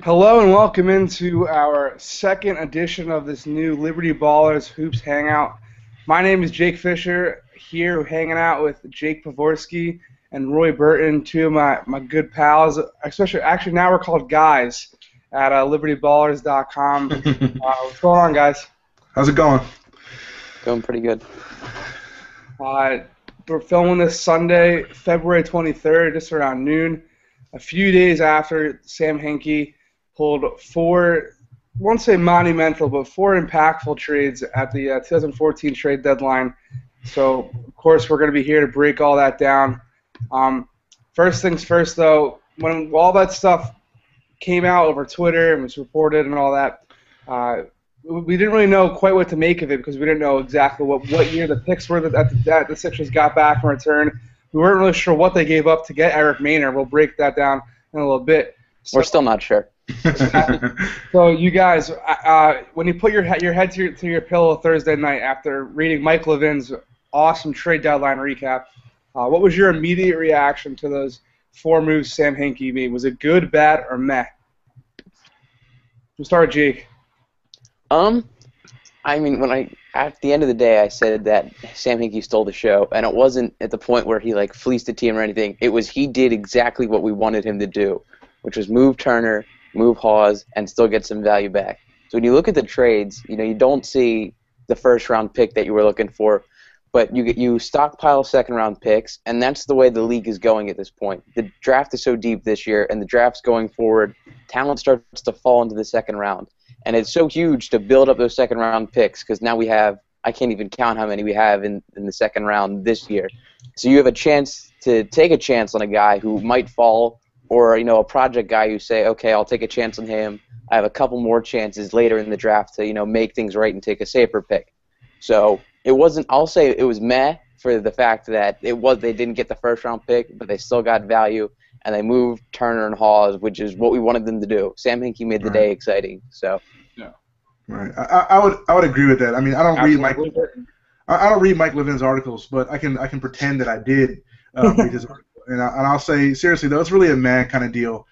Hello and welcome into our second edition of this new Liberty Ballers Hoops Hangout. My name is Jake Fischer, here hanging out with Jake Pavorsky and Roy Burton, two of my good pals. Actually, now we're called guys at libertyballers.com. What's going on, guys? How's it going? Going pretty good. We're filming this Sunday, February 23rd, just around noon, a few days after Sam Hinkie pulled four, I won't say monumental, but four impactful trades at the 2014 trade deadline. So, of course, we're going to be here to break all that down. First things first, though, when all that stuff came out over Twitter and was reported and all that, we didn't really know quite what to make of it because we didn't know exactly what year the picks were that the Sixers got back in return. We weren't really sure what they gave up to get Eric Maynard. We'll break that down in a little bit. We're still not sure. So you guys, when you put your head to your pillow Thursday night after reading Mike Levin's awesome trade deadline recap, what was your immediate reaction to those four moves Sam Hinkie made? Was it good, bad, or meh? We'll start with Jake. I mean, at the end of the day, I said that Sam Hinkie stole the show, and it wasn't at the point where he fleeced the team or anything. It was he did exactly what we wanted him to do, which was move Turner, move Hawes, and still get some value back. So when you look at the trades, you don't see the first-round pick that you were looking for, but you stockpile second-round picks, and that's the way the league is going at this point. The draft is so deep this year, and the draft's going forward. Talent starts to fall into the second round, and it's so huge to build up those second-round picks because now we have – I can't even count how many we have in the second round this year. So you have a chance to take a chance on a guy who might fall – or a project guy who say, okay, I'll take a chance on him. I have a couple more chances later in the draft to make things right and take a safer pick. So it wasn't. I'll say it was meh for the fact that they didn't get the first round pick, but they still got value and they moved Turner and Hawes, which is what we wanted them to do. Sam Hinkie made the day exciting. So yeah, right. I would agree with that. I mean, I don't read Mike Levin's articles, but I can pretend that I did read his article. And I'll say, seriously, though, it's really a mad kind of deal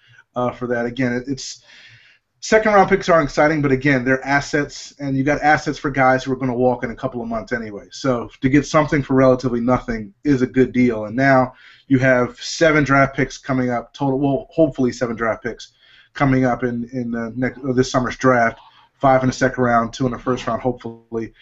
for that. Again, it's second-round picks are exciting, but, again, they're assets, and you got assets for guys who are going to walk in a couple of months anyway. So to get something for relatively nothing is a good deal. And now you have 7 draft picks coming up total. Well, hopefully 7 draft picks coming up in this summer's draft. 5 in the second round, 2 in the first round, hopefully.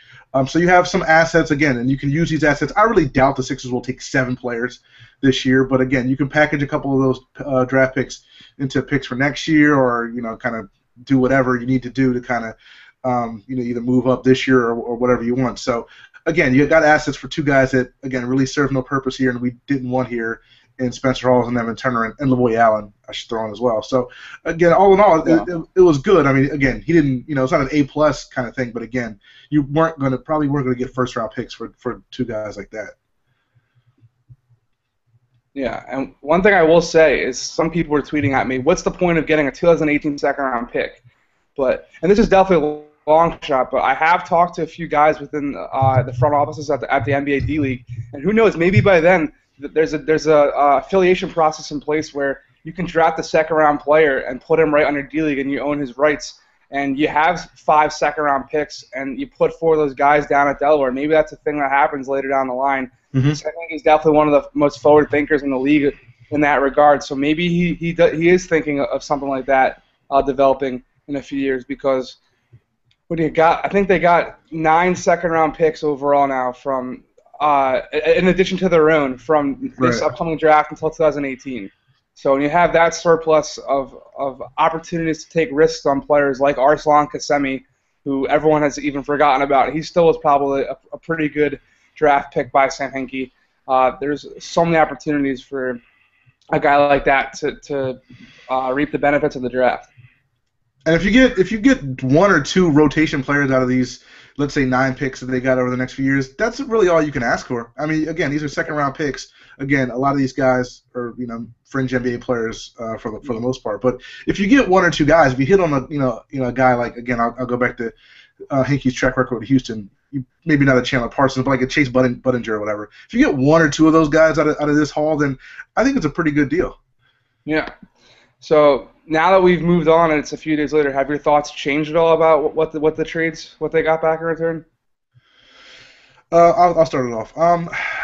So you have some assets, again, and you can use these assets. I really doubt the Sixers will take 7 players this year, but, again, you can package a couple of those draft picks into picks for next year or, kind of do whatever you need to do to kind of, either move up this year or whatever you want. So, again, you got assets for 2 guys that, again, really serve no purpose here and we didn't want here in Spencer Hawes and Evan Turner and LaVoy Allen, I should throw in as well. So, again, all in all, it was good. I mean, again, he didn't, it's not an A-plus kind of thing, but, again, you probably weren't going to get first-round picks for 2 guys like that. Yeah, and one thing I will say is some people were tweeting at me, what's the point of getting a 2018 second-round pick? And this is definitely a long shot, but I have talked to a few guys within the front offices at the NBA D-League, and who knows, maybe by then there's a affiliation process in place where you can draft a second-round player and put him right under D-League and you own his rights, and you have 5 second-round picks and you put 4 of those guys down at Delaware. Maybe that's a thing that happens later down the line. Mm-hmm. So I think he's definitely one of the most forward thinkers in the league in that regard. So maybe he is thinking of something like that developing in a few years because what do you got? I think they got 9 second-round picks overall now from in addition to their own from this upcoming draft until 2018. So when you have that surplus of opportunities to take risks on players like Arslan Kasemi, who everyone has even forgotten about, he still was probably a pretty good draft pick by Sam Hinkie. There's so many opportunities for a guy like that to reap the benefits of the draft. And if you get 1 or 2 rotation players out of these, let's say 9 picks that they got over the next few years, that's really all you can ask for. I mean, again, these are second-round picks. Again, a lot of these guys are fringe NBA players for the most part. But if you get 1 or 2 guys, if you hit on a guy like, again, I'll go back to Hinkie's track record with Houston. Maybe not a Chandler Parsons, but like a Chase Budinger or whatever. If you get 1 or 2 of those guys out of this haul, then I think it's a pretty good deal. Yeah. So now that we've moved on and it's a few days later, have your thoughts changed at all about what the trades, what they got back in return? I'll start it off.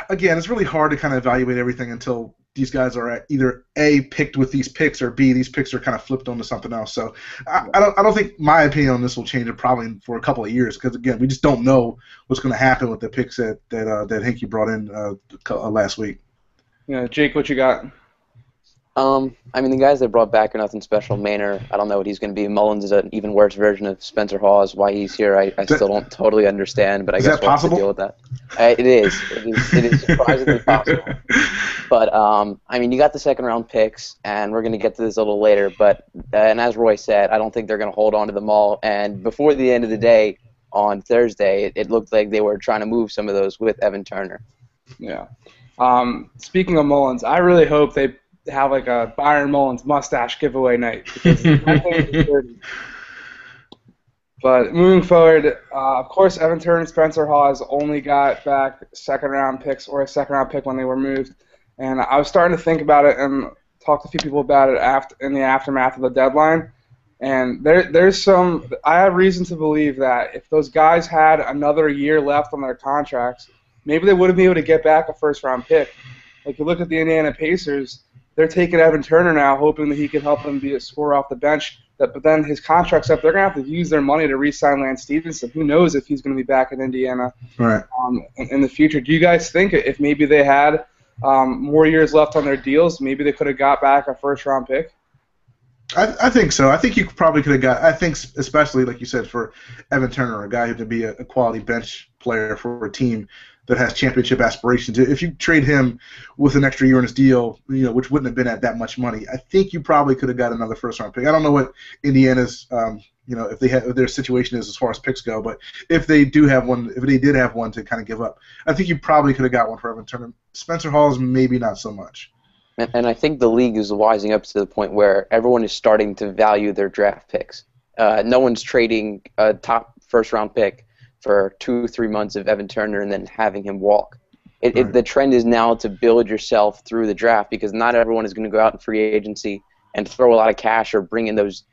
Again, it's really hard to kind of evaluate everything until these guys are either A, picked with these picks, or B, these picks are kind of flipped onto something else. So I don't think my opinion on this will change probably for a couple of years, because again, we just don't know what's going to happen with the picks that Hinkie brought in last week. Yeah, Jake, what you got? I mean, the guys they brought back are nothing special. Maynard, I don't know what he's going to be. Mullins is an even worse version of Spencer Hawes. Why he's here, I still don't totally understand, but I guess we'll have to deal with that. It is surprisingly possible. But, I mean, you got the second-round picks, and we're going to get to this a little later, but, and as Roy said, I don't think they're going to hold on to them all, and before the end of the day on Thursday, it looked like they were trying to move some of those with Evan Turner. Yeah. Speaking of Mullins, I really hope they have like a Byron Mullins mustache giveaway night, because I think it's dirty. But moving forward, of course, Evan Turner and Spencer Hawes only got back second-round picks or a second-round pick when they were moved, and I was starting to think about it and talk to a few people about it in the aftermath of the deadline. And I have reason to believe that if those guys had another year left on their contracts, maybe they would have been able to get back a first-round pick. Like, you look at the Indiana Pacers, they're taking Evan Turner now, hoping that he can help them be a scorer off the bench. But then his contract's up. They're going to have to use their money to re-sign Lance Stevenson. Who knows if he's going to be back in Indiana in the future. Do you guys think if maybe they had more years left on their deals, maybe they could have got back a first-round pick? I think so. I think you probably could have got, I think especially, like you said, for Evan Turner, a guy who could be a quality bench player for a team that has championship aspirations. If you trade him with an extra year in his deal, which wouldn't have been at that much money, I think you probably could have got another first-round pick. I don't know what Indiana's, if their situation is as far as picks go, but if they did have one to kind of give up, I think you probably could have got one for Evan Turner. Spencer Hawes, maybe not so much. And I think the league is wising up to the point where everyone is starting to value their draft picks. No one's trading a top first-round pick for 2 or 3 months of Evan Turner and then having him walk. The trend is now to build yourself through the draft, because not everyone is going to go out in free agency and throw a lot of cash or bring in those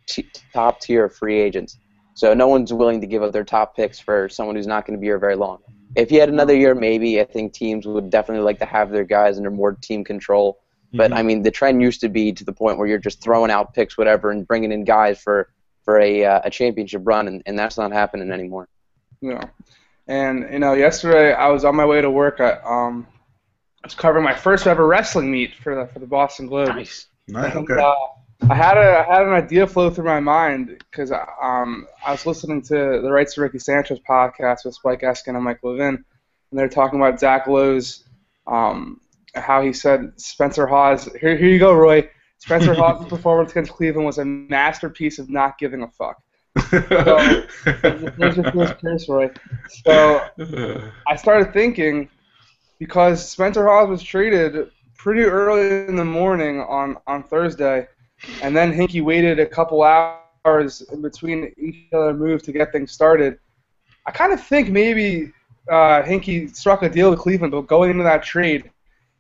top-tier free agents. So no one's willing to give up their top picks for someone who's not going to be here very long. If you had another year, maybe, I think teams would definitely like to have their guys under more team control. But, I mean, the trend used to be to the point where you're just throwing out picks, whatever, and bringing in guys for a championship run, and that's not happening anymore. Yeah. And, yesterday I was on my way to work. I was covering my first ever wrestling meet for the Boston Globe. Nice. And, okay. I had an idea flow through my mind, because I was listening to the Rights to Ricky Sanchez podcast with Spike Eskin and Mike Levin, and they're talking about Zach Lowe's, how he said Spencer Hawes. Here you go, Roy. Spencer Hawes' performance against Cleveland was a masterpiece of not giving a fuck. So, there's your first curse, Roy. So I started thinking, because Spencer Hawes was traded pretty early in the morning on Thursday, and then Hinkie waited a couple hours in between each other move to get things started. I kind of think maybe Hinkie struck a deal with Cleveland, but going into that trade,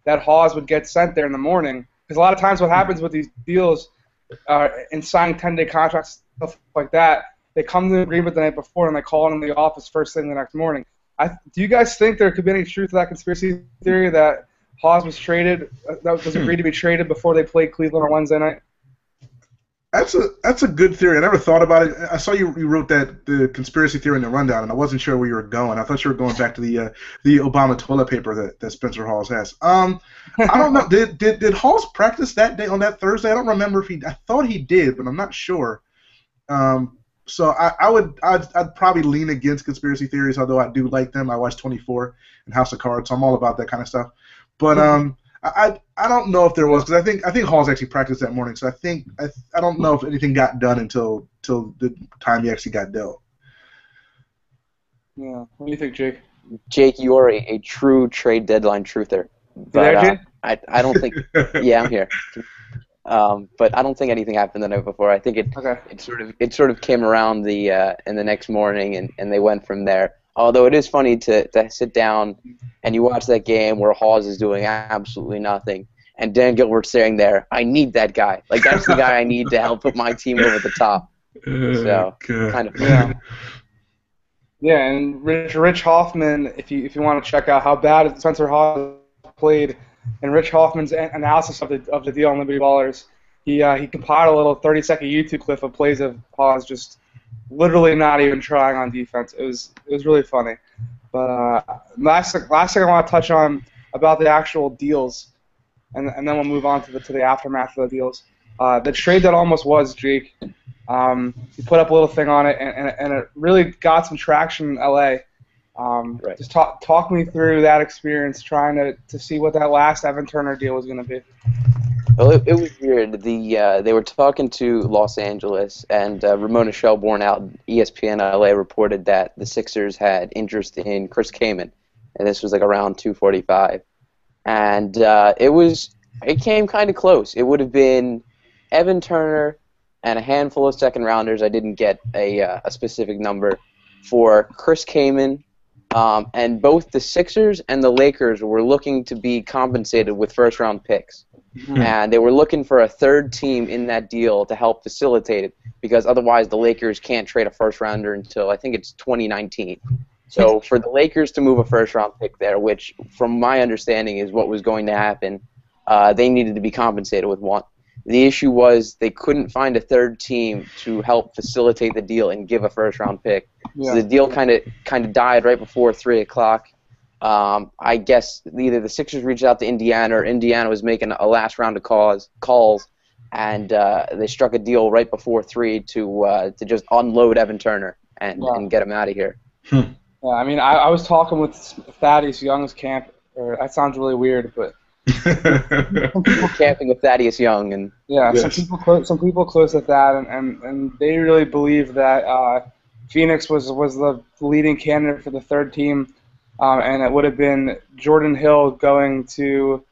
that Hawes would get sent there in the morning. Because a lot of times what happens with these deals and signing 10-day contracts, stuff like that, they come to an agreement the night before and they call in the office first thing the next morning. Do you guys think there could be any truth to that conspiracy theory that Hawes was traded, that was agreed to be traded before they played Cleveland on Wednesday night? That's a good theory. I never thought about it. I saw you wrote the conspiracy theory in the rundown, and I wasn't sure where you were going. I thought you were going back to the Obama toilet paper that Spencer Hawes has. I don't know. Did Hawes practice that day on that Thursday? I don't remember if I thought he did, but I'm not sure. So I'd probably lean against conspiracy theories, although I do like them. I watch 24 and House of Cards, so I'm all about that kind of stuff. But I don't know if there was, because I think Hawes actually practiced that morning. So I don't know if anything got done until the time he actually got dealt. Yeah. What do you think, Jake? Jake, you are a true trade deadline truther. But I don't think. Yeah, I'm here. But I don't think anything happened the night before. I think it sort of came around in the next morning, and they went from there. Although it is funny to sit down and you watch that game where Hawes is doing absolutely nothing, and Dan Gilbert's staring there. I need that guy. Like, that's the guy I need to help put my team over the top. So, kind of fun. Yeah, and Rich Hoffman, if you want to check out how bad Spencer Hawes played, and Rich Hoffman's analysis of the deal on Liberty Ballers, he compiled a little 30-second YouTube clip of plays of Hawes just literally not even trying on defense. It was really funny. But last thing I want to touch on about the actual deals, and then we'll move on to the aftermath of the deals. The trade that almost was, Jake. He put up a little thing on it, and it really got some traction in LA. Right. Just talk me through that experience, trying to see what that last Evan Turner deal was going to be. Well, it was weird. They were talking to Los Angeles, and Ramona Shelbourne out at ESPN LA reported that the Sixers had interest in Chris Kaman, and this was like around 2:45, and it came kind of close. It would have been Evan Turner and a handful of second rounders. I didn't get a specific number for Chris Kaman, and both the Sixers and the Lakers were looking to be compensated with first-round picks. Mm-hmm. And they were looking for a third team in that deal to help facilitate it, because otherwise the Lakers can't trade a first-rounder until, I think it's 2019. So for the Lakers to move a first-round pick there, which from my understanding is what was going to happen, they needed to be compensated with one. The issue was they couldn't find a third team to help facilitate the deal and give a first-round pick. Yeah. So the deal kind of died right before 3 o'clock. I guess either the Sixers reached out to Indiana, or Indiana was making a last round of calls, and they struck a deal right before 3 to just unload Evan Turner and get him out of here. Yeah, I mean, I was talking with Thaddeus Young's camp. That sounds really weird, but some people camping with Thaddeus Young, and some people close at that, and they really believe that Phoenix was the leading candidate for the third team. And it would have been Jordan Hill going to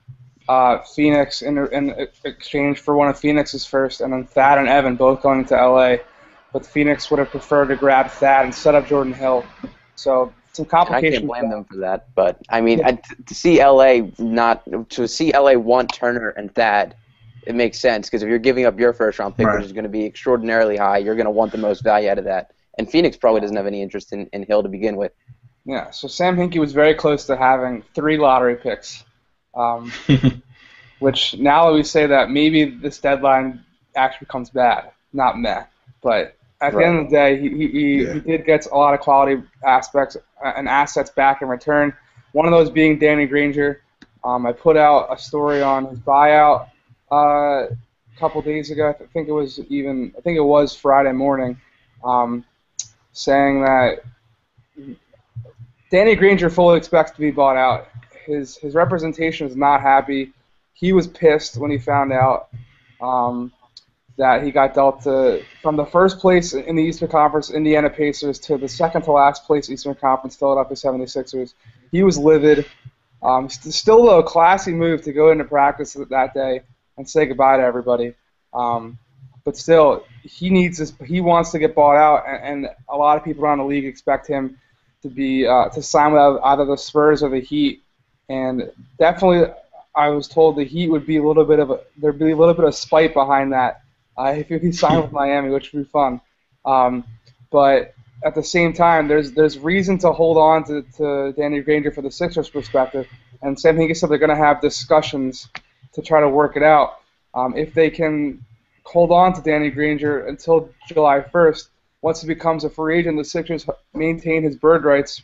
Phoenix in exchange for one of Phoenix's first, and then Thad and Evan both going to LA. But Phoenix would have preferred to grab Thad instead of Jordan Hill. So some complications. I can't blame them for that, but I mean, to see LA want Turner and Thad, it makes sense, because if you're giving up your first round pick, which is going to be extraordinarily high, you're going to want the most value out of that. And Phoenix probably doesn't have any interest in Hill to begin with. Yeah, so Sam Hinkie was very close to having 3 lottery picks, which now that we say that, maybe this deadline actually becomes bad, not meh. But at the end of the day, he did get a lot of quality aspects and assets back in return, one of those being Danny Granger. I put out a story on his buyout a couple days ago. I think it was Friday morning, saying that Danny Granger fully expects to be bought out. His representation is not happy. He was pissed when he found out that he got dealt from the first place in the Eastern Conference, Indiana Pacers, to the second to last place Eastern Conference, Philadelphia 76ers. He was livid. Still, though, a classy move to go into practice that day and say goodbye to everybody. But still, he wants to get bought out, and a lot of people around the league expect him to sign with either the Spurs or the Heat, and definitely I was told the Heat would be there'd be a little bit of spite behind that if he signed with Miami, which would be fun. But at the same time, there's reason to hold on to Danny Granger for the Sixers' perspective, and Sam Hinkie said they're going to have discussions to try to work it out. If they can hold on to Danny Granger until July 1st. Once he becomes a free agent, the Sixers maintain his bird rights,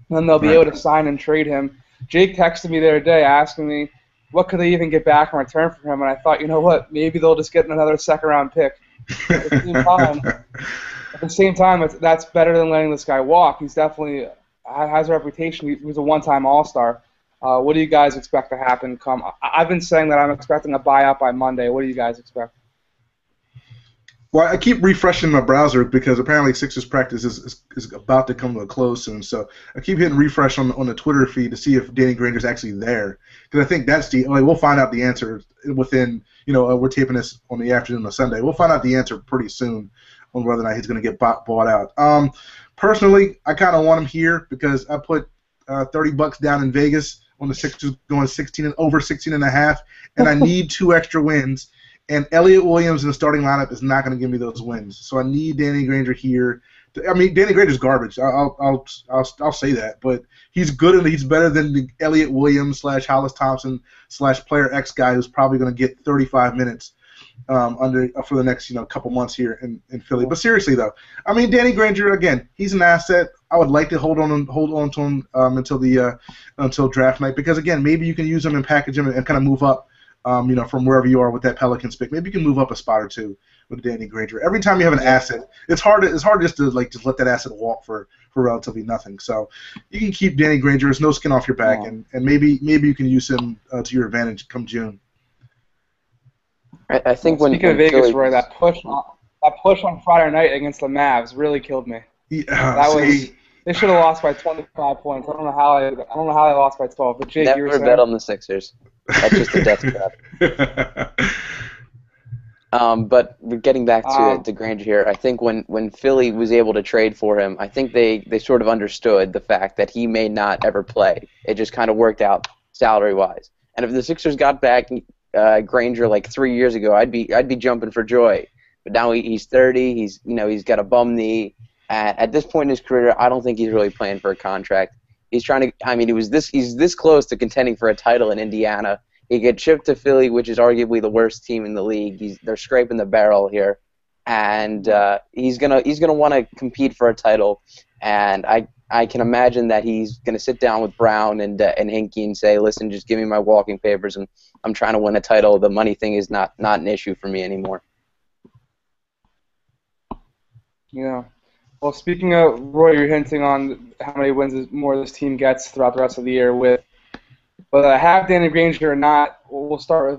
then they'll be able to sign and trade him. Jake texted me the other day asking me, what could they even get back in return from him? And I thought, you know what, maybe they'll just get another second-round pick. At the same time, that's better than letting this guy walk. He's definitely has a reputation. He was a one-time All-Star. What do you guys expect to happen I've been saying that I'm expecting a buyout by Monday. What do you guys expect? Well, I keep refreshing my browser because apparently Sixers practice is about to come to a close soon. So I keep hitting refresh on the Twitter feed to see if Danny Granger's actually there. Because I think that's we'll find out the answer within, we're taping this on the afternoon of Sunday. We'll find out the answer pretty soon on whether or not he's going to get bought out. Personally, I kind of want him here because I put $30 down in Vegas on the Sixers going 16 and over 16.5, and I need 2 extra wins. And Elliott Williams in the starting lineup is not going to give me those wins. So I need Danny Granger here. I mean, Danny Granger's garbage. I'll say that, but he's good and he's better than the Elliott Williams / Hollis Thompson / player X guy who's probably going to get 35 minutes for the next couple months here in Philly. But seriously though, I mean, Danny Granger again, he's an asset. I would like to hold on to him until draft night, because again, maybe you can use him and package him and kind of move up. From wherever you are with that Pelicans pick, maybe you can move up a spot or two with Danny Granger. Every time you have an asset, it's hard just to just let that asset walk for relatively nothing. So you can keep Danny Granger. There's no skin off your back, and maybe you can use him to your advantage come June. I think speaking of Vegas, Roy, that push on Friday night against the Mavs really killed me. They should have lost by 25 points. I don't know how they lost by 12. But Jake, you were saying? Never bet on the Sixers. That's just a death trap. But getting back to Granger here, I think when Philly was able to trade for him, I think they sort of understood the fact that he may not ever play. It just kind of worked out salary-wise. And if the Sixers got back Granger like 3 years ago, I'd be jumping for joy. But now he's 30. He's got a bum knee. At this point in his career, I don't think he's really playing for a contract. He's trying to. I mean, he's this close to contending for a title in Indiana. He gets shipped to Philly, which is arguably the worst team in the league. They're scraping the barrel here, and he's gonna want to compete for a title. And I can imagine that he's gonna sit down with Brown and Hinkie and say, "Listen, just give me my walking papers, and I'm trying to win a title. The money thing is not an issue for me anymore." Yeah. Well, speaking of Roy, you're hinting on how many wins more this team gets throughout the rest of the year. Whether have Danny Granger or not, we'll start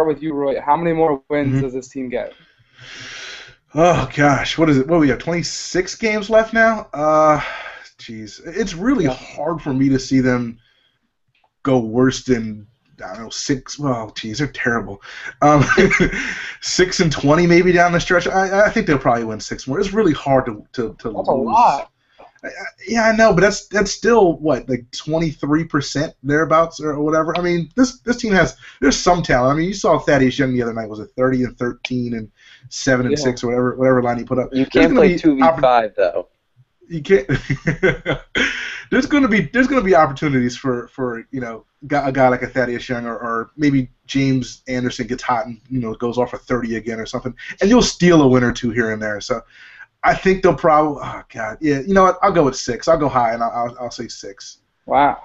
with you, Roy. How many more wins does this team get? Oh gosh, what is it? What we have 26 games left now. Jeez, it's really hard for me to see them go worse than, I don't know, 6. Well, geez, they're terrible. 6 and 20 maybe down the stretch. I think they'll probably win 6 more. It's really hard to That's lose. a lot. Yeah, I know, but that's still what, like 23% thereabouts or whatever. I mean, this team there's some talent. I mean, you saw Thaddeus Young the other night. Was it 30 and 13 and 7 and 6 or whatever line he put up? You can't play 2v5 though. You can't. There's going to be opportunities for a guy like a Thaddeus Young or maybe James Anderson gets hot and goes off for 30 again or something, and you'll steal a win or two here and there. So I think they'll probably. Oh God, yeah. You know what? I'll go with 6. I'll go high and I'll say 6. Wow,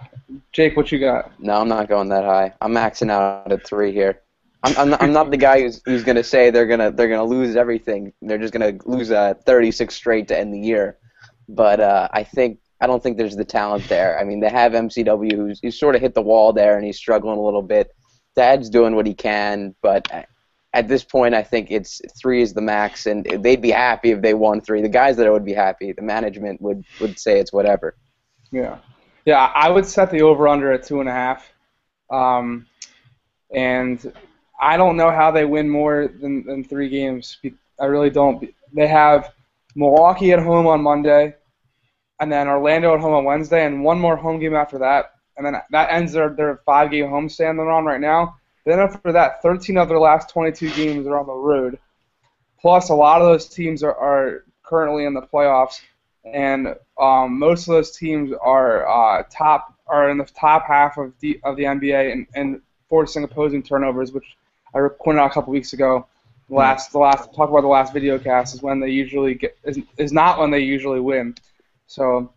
Jake, what you got? No, I'm not going that high. I'm maxing out at 3 here. I'm not the guy who's going to say they're gonna lose everything. They're just going to lose 36 straight to end the year. But I don't think there's the talent there. I mean, they have MCW who's sort of hit the wall there, and he's struggling a little bit. Dad's doing what he can, but at this point, I think it's 3 is the max, and they'd be happy if they won 3. The guys that would be happy, the management would say it's whatever. Yeah, I would set the over/under at 2.5, and I don't know how they win more than 3 games. I really don't. They have Milwaukee at home on Monday, and then Orlando at home on Wednesday, and one more home game after that. And then that ends their 5-game homestand they're on right now. Then after that, 13 of their last 22 games are on the road. Plus, a lot of those teams are currently in the playoffs, and most of those teams are in the top half of the NBA and forcing opposing turnovers, which I pointed out a couple weeks ago. Talk about the last video cast is when they usually is not when they usually win. So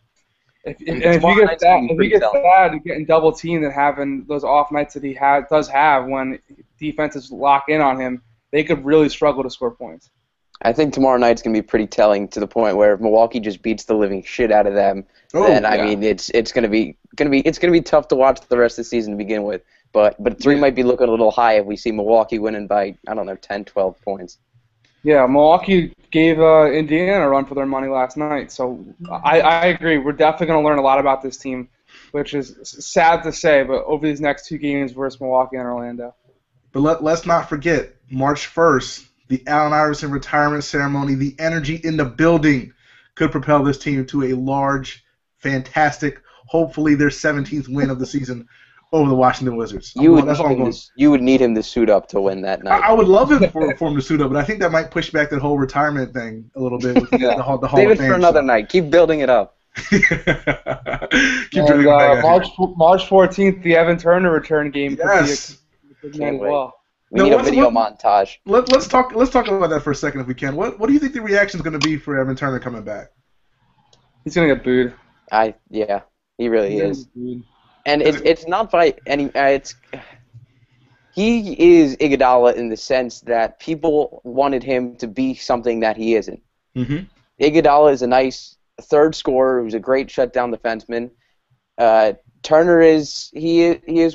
if you get sad and getting double teamed and having those off nights that he does have when defenses lock in on him, they could really struggle to score points. I think tomorrow night's gonna be pretty telling to the point where if Milwaukee just beats the living shit out of them, I mean it's gonna be tough to watch the rest of the season to begin with. But 3 might be looking a little high if we see Milwaukee winning by 10, 12 points. Yeah, Milwaukee gave Indiana a run for their money last night, so I agree. We're definitely going to learn a lot about this team, which is sad to say, but over these next 2 games versus Milwaukee and Orlando. But let's not forget, March 1st, the Allen Iverson retirement ceremony, the energy in the building could propel this team to a large, fantastic, hopefully their 17th win of the season over the Washington Wizards. You would need him to suit up to win that night. I would love him for him to suit up, but I think that might push back that whole retirement thing a little bit. With the Hall Save of it Fame, for another night. Keep building it up. Keep and, March 14th, the Evan Turner return game. Yes. Could be a good night as well. We need a video montage. Let's talk about that for a second if we can. What do you think the reaction is going to be for Evan Turner coming back? He's going to get booed. Yeah, he really is. And it's not by any he is Iguodala in the sense that people wanted him to be something that he isn't. Mm-hmm. Iguodala is a nice third scorer who's a great shutdown defenseman. Turner is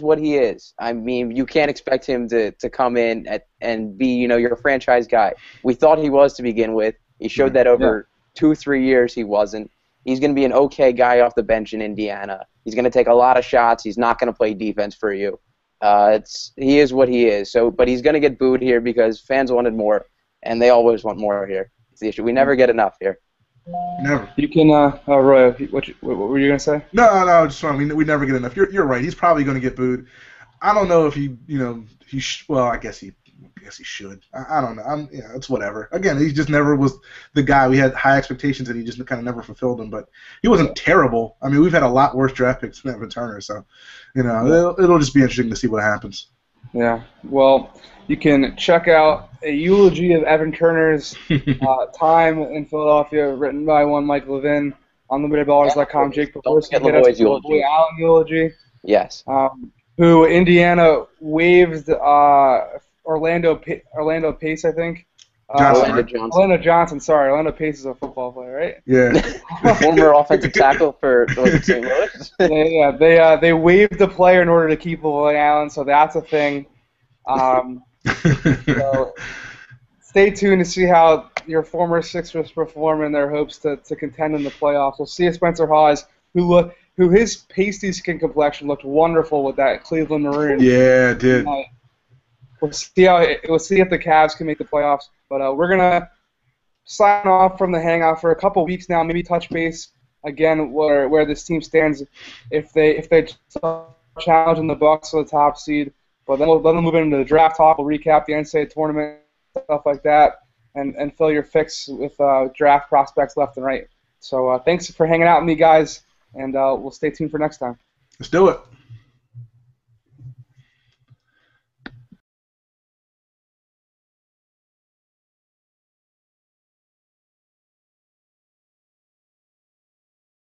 what he is. I mean, you can't expect him to come in and be your franchise guy. We thought he was to begin with. He showed that over 2-3 years he wasn't. He's going to be an okay guy off the bench in Indiana. He's going to take a lot of shots. He's not going to play defense for you. He is what he is. But he's going to get booed here because fans wanted more, and they always want more here. It's the issue. We never get enough here. Never. You can, Roy, what were you going to say? No, just we never get enough. You're right. He's probably going to get booed. I don't know if I guess he should. I don't know. It's whatever. Again, he just never was the guy. We had high expectations, and he just kind of never fulfilled them. But he wasn't terrible. I mean, we've had a lot worse draft picks than Evan Turner, so it'll just be interesting to see what happens. Yeah. Well, you can check out a eulogy of Evan Turner's time in Philadelphia, written by one Mike Levin on LimitedBallers.com. Jake Pavorsky did a Boy Allen eulogy. Yes. Who Indiana waived Orlando Pace, I think. Orlando Johnson. Sorry, Orlando Pace is a football player, right? Yeah. Former offensive tackle for St. Louis. They waived the player in order to keep Boy Allen, so that's a thing. So stay tuned to see how your former Sixers perform in their hopes to contend in the playoffs. We'll see if Spencer Hawes, who his pasty skin complexion looked wonderful with that Cleveland Maroon. Yeah, it did. We'll see if the Cavs can make the playoffs. But we're gonna sign off from the Hangout for a couple weeks now. Maybe touch base again where this team stands if they challenge in the Bucks for the top seed. But then we'll move into the draft talk. We'll recap the NCAA tournament, stuff like that, and fill your fix with draft prospects left and right. So thanks for hanging out with me, guys, and we'll stay tuned for next time. Let's do it.